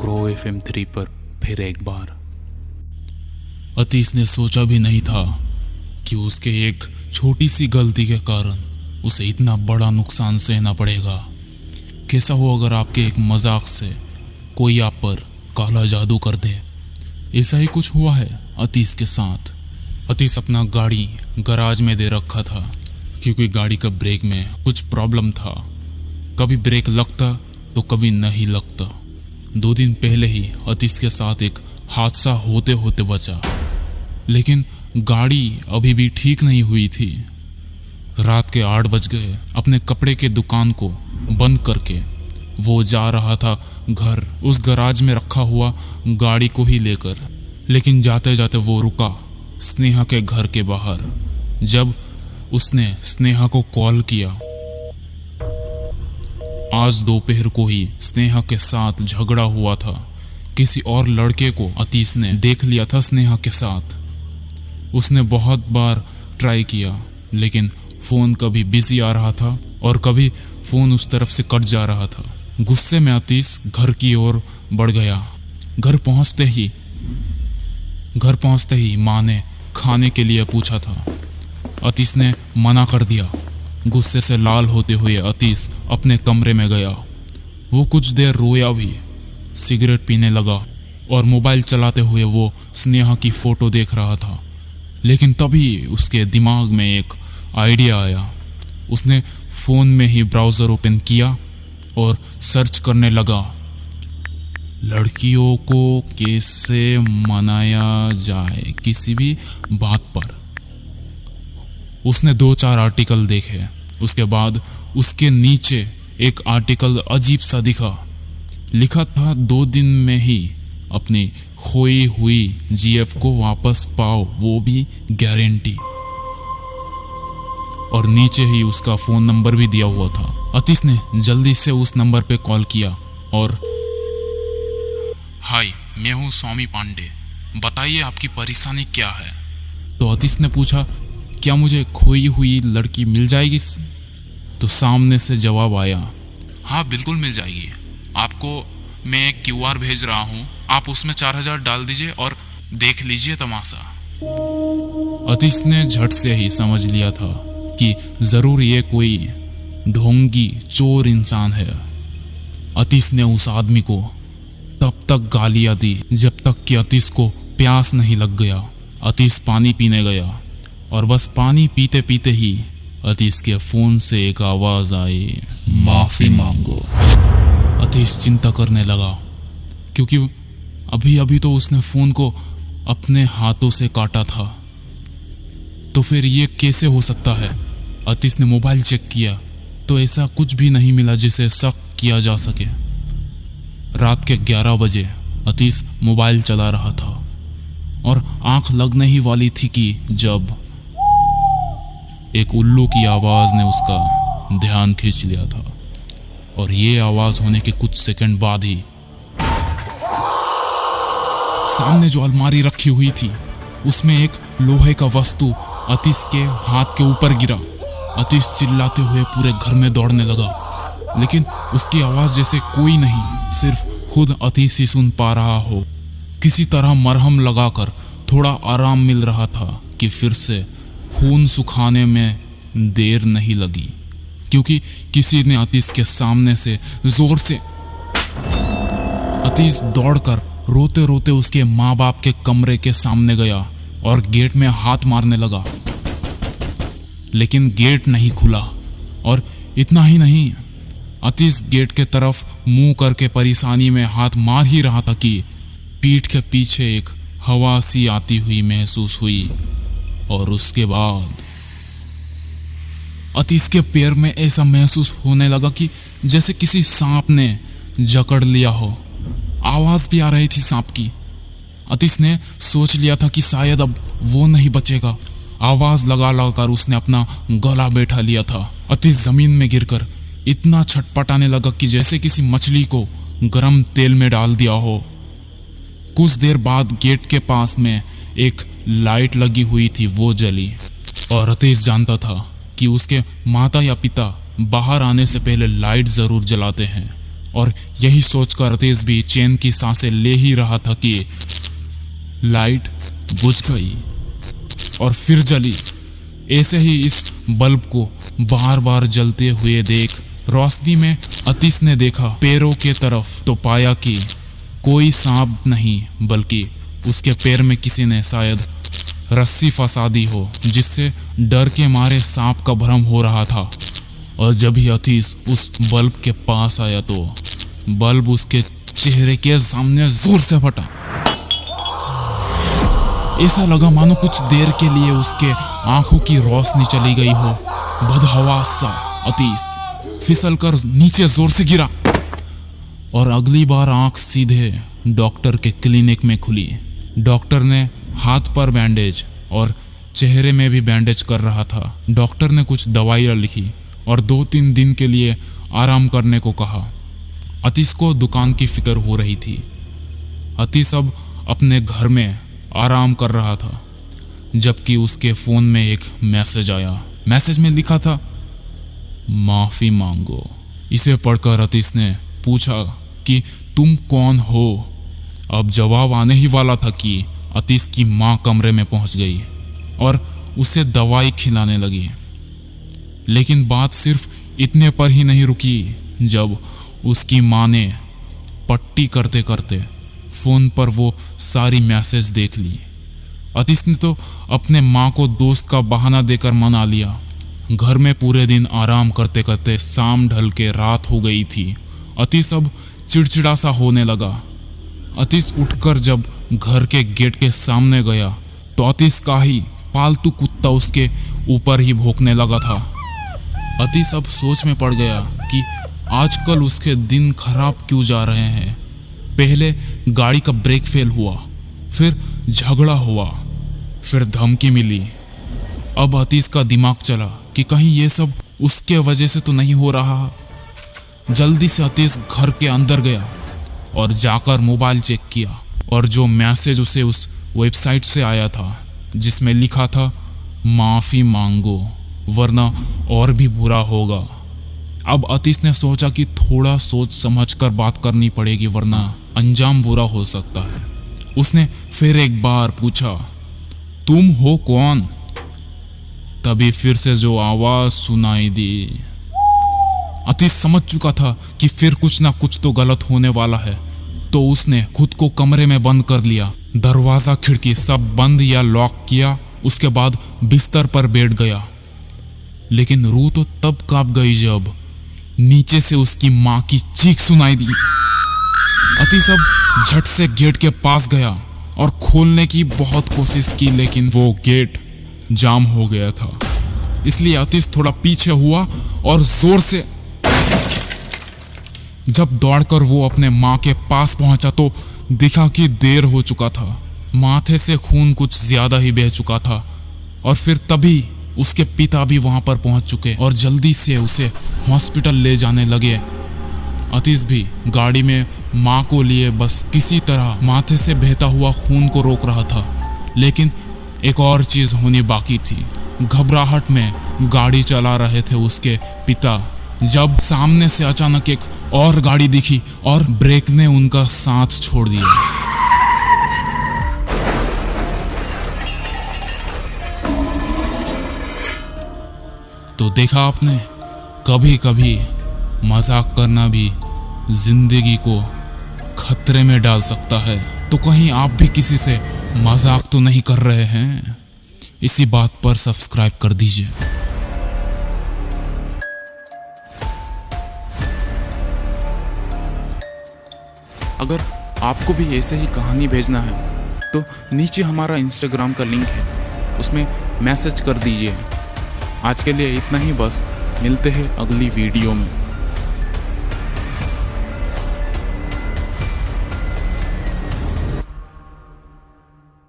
Grow FM 3 पर फिर एक बार। अतीश ने सोचा भी नहीं था कि उसके एक छोटी सी गलती के कारण उसे इतना बड़ा नुकसान सहना पड़ेगा। कैसा हो अगर आपके एक मजाक से कोई आप पर काला जादू कर दे। ऐसा ही कुछ हुआ है अतीश के साथ। अतीश अपना गाड़ी गराज में दे रखा था क्योंकि गाड़ी का ब्रेक में कुछ प्रॉब्लम था। कभी ब्रेक लगता तो कभी नहीं लगता। 2 दिन पहले ही अतीश के साथ एक हादसा होते होते बचा, लेकिन गाड़ी अभी भी ठीक नहीं हुई थी। रात के 8 बज गए। अपने कपड़े के दुकान को बंद करके वो जा रहा था घर, उस गराज में रखा हुआ गाड़ी को ही लेकर। लेकिन जाते जाते वो रुका स्नेहा के घर के बाहर। जब उसने स्नेहा को कॉल किया, आज दोपहर को ही स्नेहा के साथ झगड़ा हुआ था। किसी और लड़के को अतीश ने देख लिया था स्नेहा के साथ। उसने बहुत बार ट्राई किया, लेकिन फ़ोन कभी बिजी आ रहा था और कभी फ़ोन उस तरफ से कट जा रहा था। गुस्से में अतीश घर की ओर बढ़ गया। घर पहुंचते ही माँ ने खाने के लिए पूछा था। अतीश ने मना कर दिया। गुस्से से लाल होते हुए अतीश अपने कमरे में गया। वो कुछ देर रोया भी, सिगरेट पीने लगा और मोबाइल चलाते हुए वो स्नेहा की फ़ोटो देख रहा था। लेकिन तभी उसके दिमाग में एक आइडिया आया। उसने फ़ोन में ही ब्राउज़र ओपन किया और सर्च करने लगा, लड़कियों को कैसे मनाया जाए किसी भी बात पर। उसने 2-4 आर्टिकल देखे। उसके बाद उसके नीचे एक आर्टिकल अजीब सा दिखा। लिखा था 2 दिन में ही अपनी खोई हुई GF को वापस पाओ, वो भी गारंटी। और नीचे ही उसका फ़ोन नंबर भी दिया हुआ था। अतीश ने जल्दी से उस नंबर पे कॉल किया और हाय, मैं हूँ स्वामी पांडे, बताइए आपकी परेशानी क्या है। तो अतीश ने पूछा, क्या मुझे खोई हुई लड़की मिल जाएगी? तो सामने से जवाब आया, हाँ बिल्कुल मिल जाएगी। आपको मैं एक QR भेज रहा हूँ, आप उसमें 4000 डाल दीजिए और देख लीजिए तमाशा। अतीश ने झट से ही समझ लिया था कि ज़रूर ये कोई ढोंगी चोर इंसान है। अतीश ने उस आदमी को तब तक गालियाँ दी जब तक कि अतीश को प्यास नहीं लग गया। अतीश पानी पीने गया और बस पानी पीते पीते ही अतीश के फ़ोन से एक आवाज़ आई, माफ़ी मांगो। अतीश चिंता करने लगा क्योंकि अभी अभी तो उसने फ़ोन को अपने हाथों से काटा था। तो फिर ये कैसे हो सकता है? अतीश ने मोबाइल चेक किया तो ऐसा कुछ भी नहीं मिला जिसे शक किया जा सके। रात के 11 बजे अतीश मोबाइल चला रहा था और आंख लगने ही वाली थी कि जब एक उल्लू की आवाज़ ने उसका ध्यान खींच लिया था। और ये आवाज़ होने के कुछ सेकंड बाद ही सामने जो अलमारी रखी हुई थी उसमें एक लोहे का वस्तु अतीश के हाथ के ऊपर गिरा। अतीश चिल्लाते हुए पूरे घर में दौड़ने लगा, लेकिन उसकी आवाज़ जैसे कोई नहीं, सिर्फ खुद अतीश ही सुन पा रहा हो। किसी तरह मरहम लगाकर थोड़ा आराम मिल रहा था कि फिर से खून सुखाने में देर नहीं लगी, क्योंकि किसी ने अतीश के सामने से जोर से। अतीश दौड़कर रोते रोते उसके माँ बाप के कमरे के सामने गया और गेट में हाथ मारने लगा, लेकिन गेट नहीं खुला। और इतना ही नहीं, अतीश गेट के तरफ मुंह करके परेशानी में हाथ मार ही रहा था कि पीठ के पीछे एक हवा सी आती हुई महसूस हुई। और उसके बाद अतीश के पैर में ऐसा महसूस होने लगा कि जैसे किसी सांप ने जकड़ लिया हो। आवाज़ भी आ रही थी सांप की। अतीश ने सोच लिया था कि शायद अब वो नहीं बचेगा। आवाज़ लगा लगाकर उसने अपना गला बैठा लिया था। अतीश ज़मीन में गिरकर इतना छटपटाने लगा कि जैसे किसी मछली को गरम तेल में डाल दिया हो। कुछ देर बाद गेट के पास में एक लाइट लगी हुई थी, वो जली। और अतीश जानता था कि उसके माता या पिता बाहर आने से पहले लाइट ज़रूर जलाते हैं। और यही सोचकर अतीस भी चैन की सांसें ले ही रहा था कि लाइट बुझ गई और फिर जली। ऐसे ही इस बल्ब को बार बार जलते हुए देख रोशनी में अतीस ने देखा पैरों के तरफ, तो पाया कि कोई सांप नहीं बल्कि उसके पैर में किसी ने शायद रस्सी फंसा दी हो, जिससे डर के मारे सांप का भ्रम हो रहा था। और जब ही अतीस उस बल्ब के पास आया तो बल्ब उसके चेहरे के सामने जोर से फटा। ऐसा लगा मानो कुछ देर के लिए उसके आंखों की रोशनी चली गई हो। बदहवास सा अतीस फिसलकर नीचे जोर से गिरा और अगली बार आंख सीधे डॉक्टर के क्लिनिक में खुली। डॉक्टर ने हाथ पर बैंडेज और चेहरे में भी बैंडेज कर रहा था। डॉक्टर ने कुछ दवाइयाँ लिखी और 2-3 दिन के लिए आराम करने को कहा। अतीस को दुकान की फिक्र हो रही थी। अतीस अब अपने घर में आराम कर रहा था, जबकि उसके फ़ोन में एक मैसेज आया। मैसेज में लिखा था, माफ़ी मांगो। इसे पढ़कर अतीस ने पूछा कि तुम कौन हो। अब जवाब आने ही वाला था कि अतीस की माँ कमरे में पहुंच गई और उसे दवाई खिलाने लगी। लेकिन बात सिर्फ इतने पर ही नहीं रुकी। जब उसकी माँ ने पट्टी करते करते फ़ोन पर वो सारी मैसेज देख ली, अतीस ने तो अपने माँ को दोस्त का बहाना देकर मना लिया। घर में पूरे दिन आराम करते करते शाम ढल के रात हो गई थी। अतीस अब चिड़चिड़ा सा होने लगा। अतीस उठकर जब घर के गेट के सामने गया तो अतीस का ही पालतू कुत्ता उसके ऊपर ही भौंकने लगा था। अतीस अब सोच में पड़ गया कि आजकल उसके दिन खराब क्यों जा रहे हैं। पहले गाड़ी का ब्रेक फेल हुआ, फिर झगड़ा हुआ, फिर धमकी मिली। अब अतीस का दिमाग चला कि कहीं ये सब उसके वजह से तो नहीं हो रहा। जल्दी से अतीस घर के अंदर गया और जाकर मोबाइल चेक किया और जो मैसेज उसे उस वेबसाइट से आया था जिसमें लिखा था, माफ़ी मांगो वरना और भी बुरा होगा। अब अतीस ने सोचा कि थोड़ा सोच समझ कर बात करनी पड़ेगी वरना अंजाम बुरा हो सकता है। उसने फिर एक बार पूछा, तुम हो कौन? तभी फिर से जो आवाज सुनाई दी। अतीस समझ चुका था कि फिर कुछ ना कुछ तो गलत होने वाला है, तो उसने खुद को कमरे में बंद कर लिया। दरवाजा खिड़की सब बंद या लॉक किया। उसके बाद बिस्तर पर बैठ गया। लेकिन रूह तो तब कांप गई जब नीचे से उसकी माँ की चीख सुनाई दी। अतीस अब झट से गेट के पास गया और खोलने की बहुत कोशिश की, लेकिन वो गेट जाम हो गया था। इसलिए अतीस थोड़ा पीछे हुआ और जोर से जब दौड़कर वो अपने माँ के पास पहुंचा तो दिखा कि देर हो चुका था। माथे से खून कुछ ज्यादा ही बह चुका था और फिर तभी उसके पिता भी वहां पर पहुंच चुके और जल्दी से उसे हॉस्पिटल ले जाने लगे। अतीस भी गाड़ी में माँ को लिए बस किसी तरह माथे से बहता हुआ खून को रोक रहा था। लेकिन एक और चीज होनी बाकी थी। घबराहट में गाड़ी चला रहे थे उसके पिता, जब सामने से अचानक एक और गाड़ी दिखी और ब्रेक ने उनका साथ छोड़ दिया। तो देखा आपने, कभी कभी मजाक करना भी जिंदगी को खतरे में डाल सकता है। तो कहीं आप भी किसी से मजाक तो नहीं कर रहे हैं? इसी बात पर सब्सक्राइब कर दीजिए। अगर आपको भी ऐसे ही कहानी भेजना है तो नीचे हमारा इंस्टाग्राम का लिंक है, उसमें मैसेज कर दीजिए। आज के लिए इतना ही, बस मिलते हैं अगली वीडियो में।